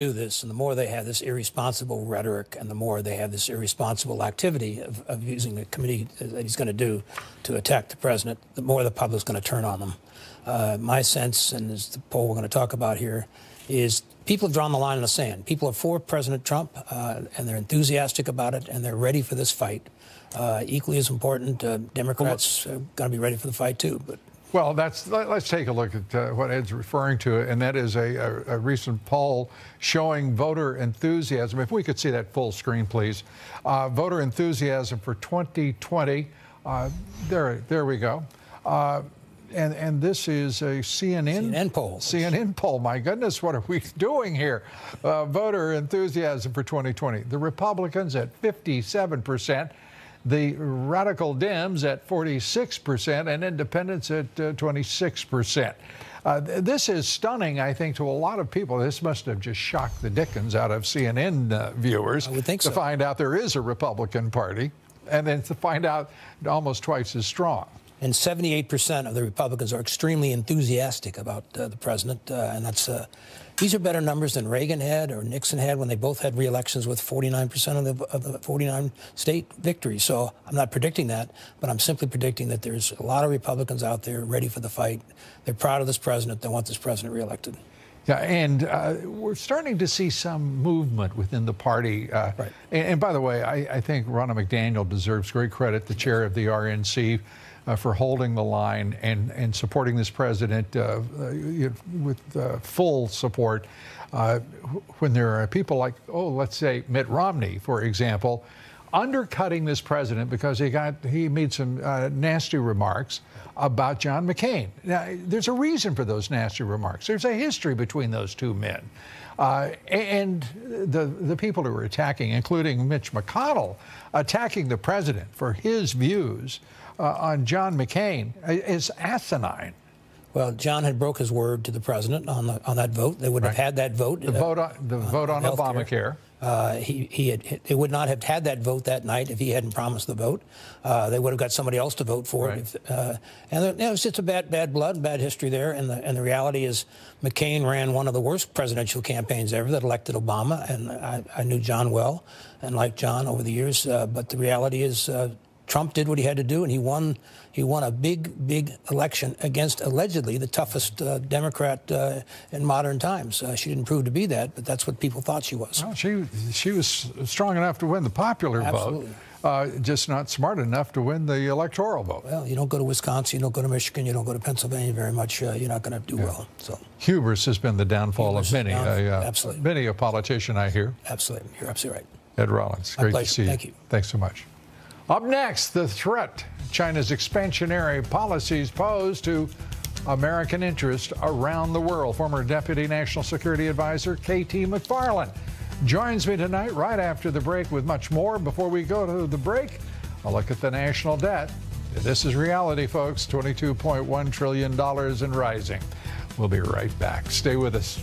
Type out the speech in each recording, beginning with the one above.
do this, and the more they have this irresponsible rhetoric, and the more they have this irresponsible activity of using the committee that he's going to do to attack the president, the more the public's going to turn on them. My sense, and as the poll we're going to talk about here, is people have drawn the line in the sand. People are for President Trump, and they're enthusiastic about it, and they're ready for this fight. Equally as important, Democrats are going to be ready for the fight, too. Well, let's take a look at what Ed's referring to, and that is a recent poll showing voter enthusiasm. If we could see that full screen, please. Voter enthusiasm for 2020. There we go. And this is a CNN poll. CNN poll. My goodness, what are we doing here? Voter enthusiasm for 2020. The Republicans at 57%. The radical Dems at 46% and independents at 26%. This is stunning, I think, to a lot of people. This must have just shocked the dickens out of CNN viewers. I would think so. To find out there is a Republican Party, and then to find out almost twice as strong. And 78% of the Republicans are extremely enthusiastic about the president, and that's these are better numbers than Reagan had or Nixon had when they both had re-elections with 49% of the 49 state victories. So I'm not predicting that, but I'm simply predicting that there's a lot of Republicans out there ready for the fight. They're proud of this president. They want this president reelected. Yeah, and we're starting to see some movement within the party. Right. And by the way, I think Ronna McDaniel deserves great credit, the chair of the RNC, for holding the line and supporting this president with full support. When there are people like, let's say Mitt Romney, for example, undercutting this president because he made some nasty remarks about John McCain. Now, there's a reason for those nasty remarks. There's a history between those two men. And the people who are attacking, including Mitch McConnell, attacking the president for his views on John McCain is asinine. Well, John had broke his word to the president on that vote. They would have had that vote. The vote on Obamacare. They would not have had that vote that night if he hadn't promised the vote. They would have got somebody else to vote for it. And it was just a bad blood, bad history there. And the reality is McCain ran one of the worst presidential campaigns ever that elected Obama. And I knew John well and liked John over the years. But the reality is Trump did what he had to do, and he won a big election against allegedly the toughest Democrat in modern times. She didn't prove to be that, but that's what people thought she was. Well, she was strong enough to win the popular vote, just not smart enough to win the electoral vote. Well, you don't go to Wisconsin, you don't go to Michigan, you don't go to Pennsylvania very much. You're not going to do well. So hubris has been the downfall of many. Absolutely. Many a politician, I hear. Absolutely. You're absolutely right. Ed Rollins, great to see you. Thank you. Thanks so much. Up next, the threat China's expansionary policies pose to American interest around the world. Former Deputy National Security Advisor K.T. McFarland joins me tonight right after the break with much more. Before we go to the break, a look at the national debt. This is reality, folks. $22.1 trillion and rising. We'll be right back. Stay with us.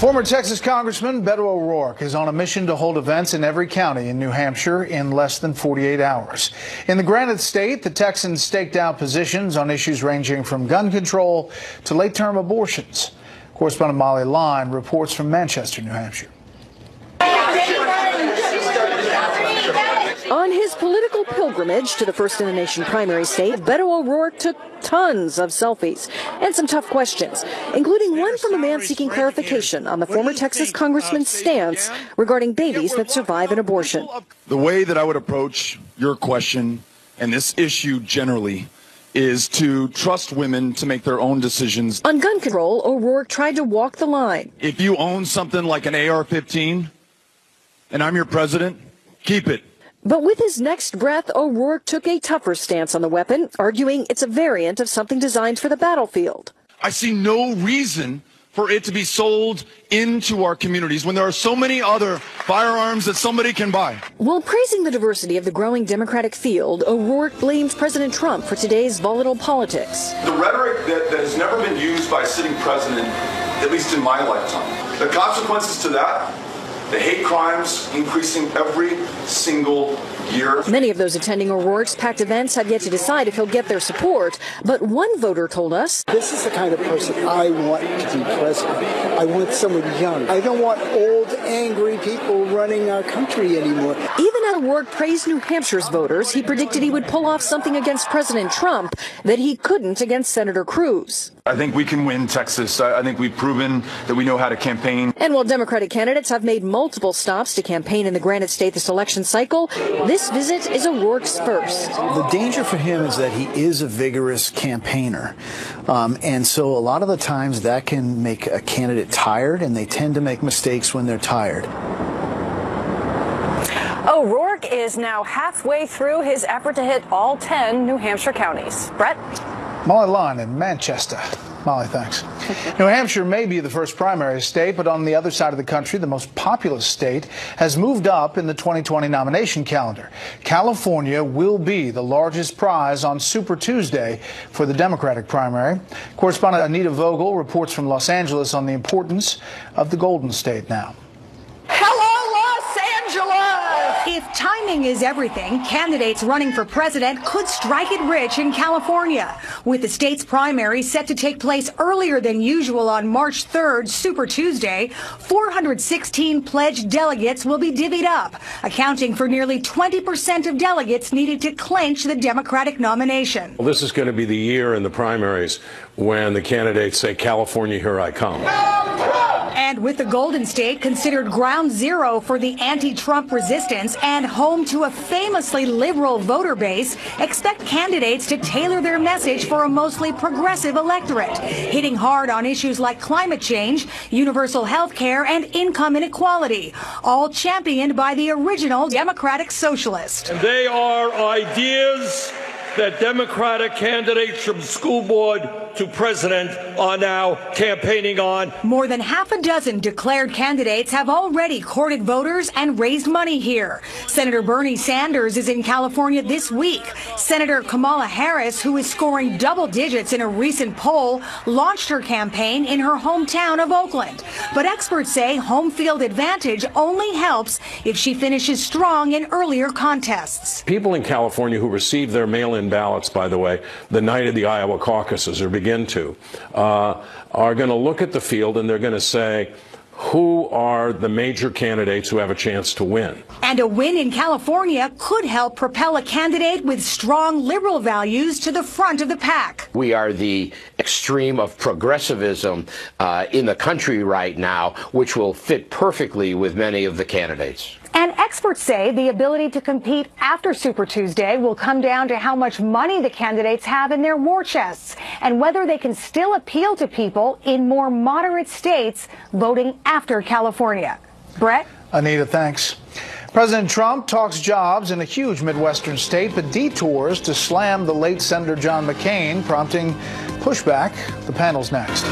Former Texas Congressman Beto O'Rourke is on a mission to hold events in every county in New Hampshire in less than 48 hours. In the Granite State, the Texans staked out positions on issues ranging from gun control to late-term abortions. Correspondent Molly Line reports from Manchester, New Hampshire. On his political pilgrimage to the first-in-the-nation primary state, Beto O'Rourke took tons of selfies and some tough questions, including one from a man seeking clarification on the former Texas congressman's stance regarding babies that survive an abortion. The way that I would approach your question and this issue generally is to trust women to make their own decisions. On gun control, O'Rourke tried to walk the line. If you own something like an AR-15 and I'm your president, keep it. But with his next breath, O'Rourke took a tougher stance on the weapon, arguing it's a variant of something designed for the battlefield. I see no reason for it to be sold into our communities when there are so many other firearms that somebody can buy. While praising the diversity of the growing Democratic field, O'Rourke blamed President Trump for today's volatile politics. The rhetoric that has never been used by a sitting president, at least in my lifetime, the consequences to that, the hate crimes increasing every single year. Many of those attending O'Rourke's packed events have yet to decide if he'll get their support, but one voter told us, "This is the kind of person I want to be president. I want someone young. I don't want old, angry people running our country anymore." Even as O'Rourke praised New Hampshire's voters, he predicted he would pull off something against President Trump that he couldn't against Senator Cruz. I think we can win Texas. I think we've proven that we know how to campaign. And while Democratic candidates have made multiple stops to campaign in the Granite State this election cycle, this visit is O'Rourke's first. The danger for him is that he is a vigorous campaigner. And so a lot of the times that can make a candidate tired, and they tend to make mistakes when they're tired. O'Rourke is now halfway through his effort to hit all 10 New Hampshire counties. Brett? Molly Lund in Manchester. Molly, thanks. New Hampshire may be the first primary state, but on the other side of the country, the most populous state has moved up in the 2020 nomination calendar. California will be the largest prize on Super Tuesday for the Democratic primary. Correspondent Anita Vogel reports from Los Angeles on the importance of the Golden State now. If timing is everything, candidates running for president could strike it rich in California. With the state's primary set to take place earlier than usual on March 3rd, Super Tuesday, 416 pledged delegates will be divvied up, accounting for nearly 20% of delegates needed to clinch the Democratic nomination. Well, this is going to be the year in the primaries when the candidates say, "California, here I come." And with the Golden State considered ground zero for the anti-Trump resistance and home to a famously liberal voter base, expect candidates to tailor their message for a mostly progressive electorate, hitting hard on issues like climate change, universal health care, and income inequality, all championed by the original Democratic Socialist. And they are ideas that Democratic candidates from school board to president are now campaigning on. More than half a dozen declared candidates have already courted voters and raised money here. Senator Bernie Sanders is in California this week. Senator Kamala Harris, who is scoring double digits in a recent poll, launched her campaign in her hometown of Oakland. But experts say home field advantage only helps if she finishes strong in earlier contests. People in California who receive their mail-in ballots, by the way, the night of the Iowa caucuses, or begin to, are going to look at the field and they're going to say, who are the major candidates who have a chance to win? And a win in California could help propel a candidate with strong liberal values to the front of the pack. We are the extreme of progressivism in the country right now, which will fit perfectly with many of the candidates. And experts say the ability to compete after Super Tuesday will come down to how much money the candidates have in their war chests and whether they can still appeal to people in more moderate states voting after California. Brett? Anita, thanks. President Trump talks jobs in a huge Midwestern state, but detours to slam the late Senator John McCain, prompting pushback. The panel's next.